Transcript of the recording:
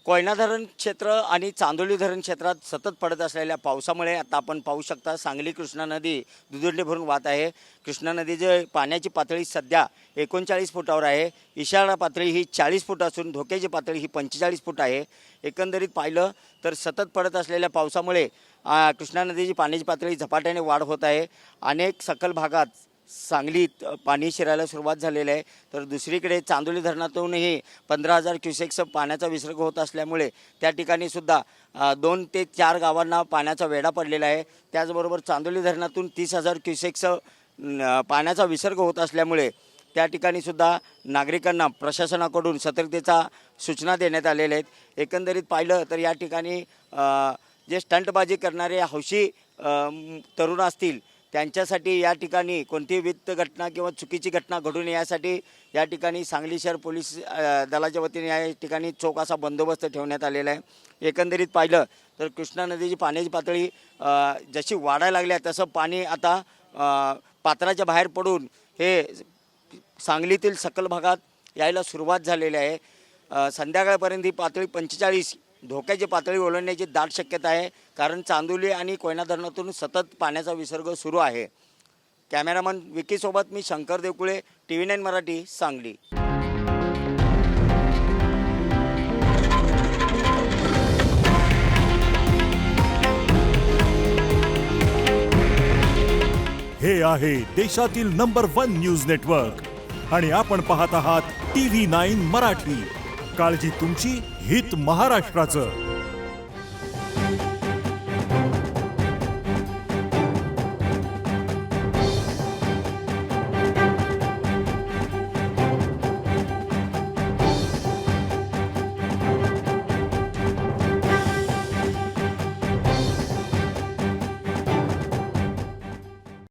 कोयना धरण क्षेत्र आणि चांदोली धरण क्षेत्रात सतत पडत असलेल्या पावसामुळे आता आपण पाहू शकता सांगली कृष्णा नदी दुधुंडे भरून वाहत आहे। कृष्णा नदीची पाण्याची पातळी सध्या 39 फुटावर आहे। इशारा पातळी ही 40 फूट असून धोक्याची पातळी ही 45 फूट आहे। एकंदरीत पाहिलं तर सतत पडत असलेल्या पावसामुळे कृष्णा नदीची पाण्याची पातळी झपाट्याने वाढ होत आहे। अनेक सखल भागात सांगलीत पाणी शिरायला सुरुवात झालेली आहे। तर दुसरीकडे चांदोली धरणातूनही 15,000 क्युसेक्स पाण्याचा विसर्ग होत असल्यामुळे त्या ठिकाणी सुद्धा 2 ते 4 गावांना पाण्याचा वेढा पडलेला आहे। त्याचबरोबर चांदोली धरणातून 30,000 क्युसेक्स पाण्याचा विसर्ग होत असल्यामुळे त्या ठिकाणी सुद्धा नागरिकांना प्रशासनाकडून सतर्कतेचा सूचना देण्यात आलेल्या आहेत। एकंदरीत पाहिलं तर या ठिकाणी जे स्टंटबाजी करणारे हौशी तरुण असतील त्यांच्यासाठी या ठिकाणी कोणतीही वित्त घटना किंवा चुकीची घटना घडू नये यासाठी या ठिकाणी सांगली शहर पोलीस दलाच्या वतीने या ठिकाणी चोख असा बंदोबस्त ठेवण्यात आलेला आहे। एकंदरीत पाहिलं तर कृष्णा नदीची पाण्याची पातळी जशी वाढायला लागली आहे तसं पाणी आता पात्राच्या बाहेर पडून हे सांगलीतील सखल भागात यायला सुरुवात झालेली आहे। संध्याकाळपर्यंत ही पातळी 45 धोक्याची पातळी ओलांडण्याची दाट शक्यता आहे, कारण चांदोली आणि कोयना धरणातून सतत पाण्याचा विसर्ग सुरू आहे। कॅमेरामन विकीसोबत मी शंकर देवकुळे, TV9 मराठी, सांगली। हे आहे देशातील नंबर 1 न्यूज नेटवर्क आणि आपण पाहत आहात TV9 मराठी। काळजी तुमची, हित महाराष्ट्राचं।